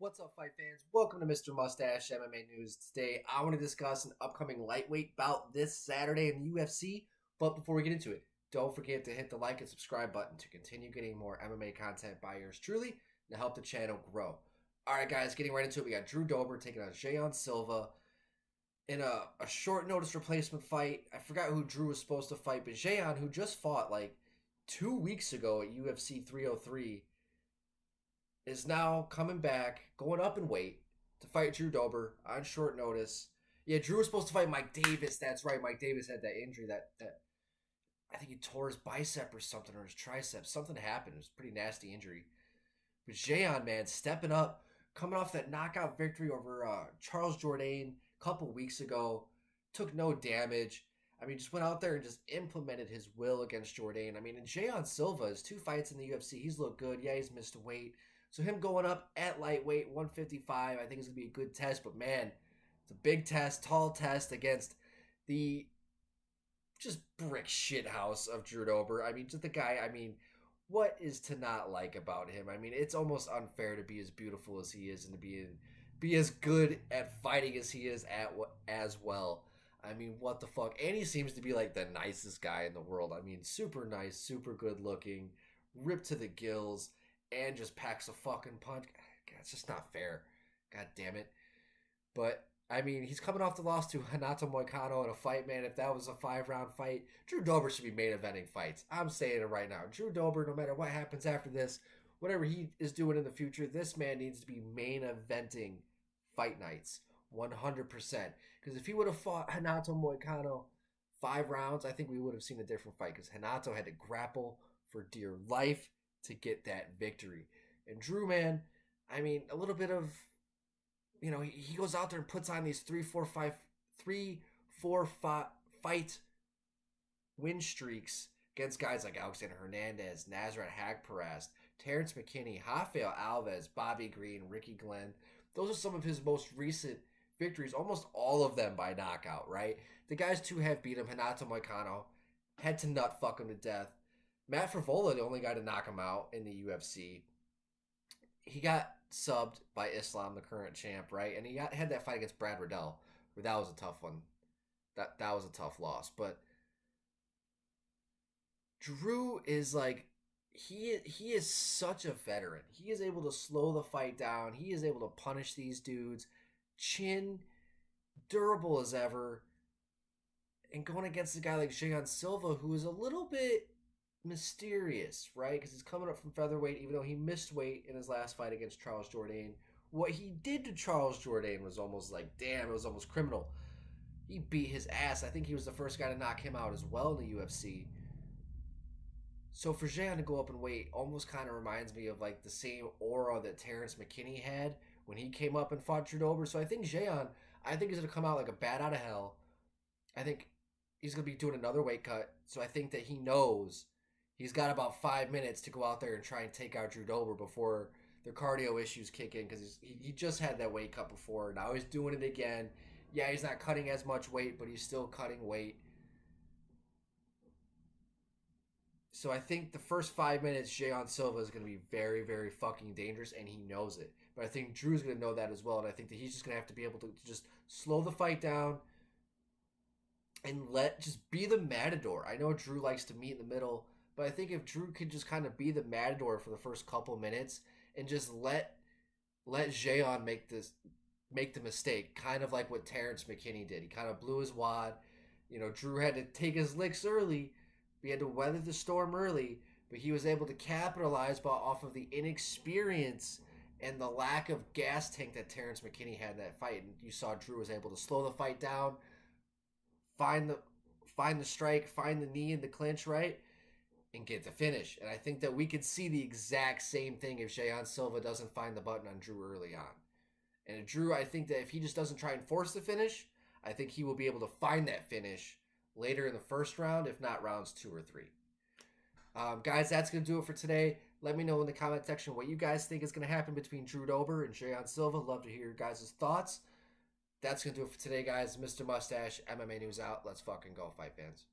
What's up, fight fans? Welcome to Mr. Mustache MMA News. Today, I want to discuss an upcoming lightweight bout this Saturday in the UFC. But before we get into it, don't forget to hit the like and subscribe button to continue getting more MMA content by yours truly to help the channel grow. All right, guys, getting right into it. We got Drew Dober taking on Silva in a short notice replacement fight. I forgot who Drew was supposed to fight, but Jayon, who just fought like 2 weeks ago at UFC 303, is now coming back, going up in weight to fight Drew Dober on short notice. Yeah, Drew was supposed to fight Mike Davis. That's right. Mike Davis had that injury that I think he tore his bicep or something, or his tricep. Something happened. It was a pretty nasty injury. But Jayon, man, stepping up, coming off that knockout victory over Charles Jourdain a couple weeks ago, took no damage. I mean, just went out there and just implemented his will against Jourdain. I mean, and Jayon Silva, his 2 fights in the UFC, he's looked good. Yeah, he's missed weight. So him going up at lightweight, 155, I think is going to be a good test. But, man, it's a big test, tall test against the just brick shit house of Drew Dober. I mean, just the guy, what is to not like about him? I mean, it's almost unfair to be as beautiful as he is and to be as good at fighting as he is as well. I mean, what the fuck? And he seems to be like the nicest guy in the world. I mean, super nice, super good looking, ripped to the gills, and just packs a fucking punch. God, it's just not fair. God damn it. But, I mean, he's coming off the loss to Renato Moicano in a fight, man. If that was a 5-round fight, Drew Dober should be main eventing fights. I'm saying it right now. Drew Dober, no matter what happens after this, whatever he is doing in the future, this man needs to be main eventing fight nights. 100%. Because if he would have fought Renato Moicano 5 rounds, I think we would have seen a different fight. Because Renato had to grapple for dear life to get that victory. And Drew, man, I mean, a little bit of, he goes out there and puts on these 3-4 fight win streaks against guys like Alexander Hernandez, Nasrat Haqparast, Terrence McKinney, Rafael Alves, Bobby Green, Ricky Glenn. Those are some of his most recent victories, almost all of them by knockout, right? The guys too have beat him. Renato Moicano had to nut fuck him to death. Matt Frevola, the only guy to knock him out in the UFC. He got subbed by Islam, the current champ, right? And he had that fight against Brad Riddell, where that was a tough one. That was a tough loss. But Drew is like, he is such a veteran. He is able to slow the fight down. He is able to punish these dudes. Chin, durable as ever. And going against a guy like Jayon Silva, who is a little bit mysterious, right? Because he's coming up from featherweight, even though he missed weight in his last fight against Charles Jourdain. What he did to Charles Jourdain was almost like, damn, it was almost criminal. He beat his ass. I think he was the first guy to knock him out as well in the UFC. So for Jayon to go up in weight almost kind of reminds me of like the same aura that Terrence McKinney had when he came up and fought Drew Dober. So I think Jayon, he's going to come out like a bat out of hell. I think he's going to be doing another weight cut. So I think that he knows he's got about 5 minutes to go out there and try and take out Drew Dober before the cardio issues kick in, because he just had that weight cut before. Now he's doing it again. Yeah, he's not cutting as much weight, but he's still cutting weight. So I think the first 5 minutes, Jayon Silva is going to be very, very fucking dangerous, and he knows it. But I think Drew's going to know that as well, and I think that he's just going to have to be able to just slow the fight down and just be the matador. I know Drew likes to meet in the middle, but I think if Drew could just kind of be the matador for the first couple minutes and just let Jayon make the mistake, kind of like what Terrence McKinney did. He kind of blew his wad. Drew had to take his licks early. He had to weather the storm early, but he was able to capitalize off of the inexperience and the lack of gas tank that Terrence McKinney had in that fight. And you saw Drew was able to slow the fight down, find the strike, find the knee in the clinch, right? And get the finish. And I think that we could see the exact same thing if Jayon Silva doesn't find the button on Drew early on. And Drew, I think that if he just doesn't try and force the finish, I think he will be able to find that finish later in the first round, if not rounds 2 or 3. Guys, that's going to do it for today. Let me know in the comment section what you guys think is going to happen between Drew Dober and Jayon Silva. Love to hear your guys' thoughts. That's going to do it for today, guys. Mr. Mustache, MMA News out. Let's fucking go, fight fans.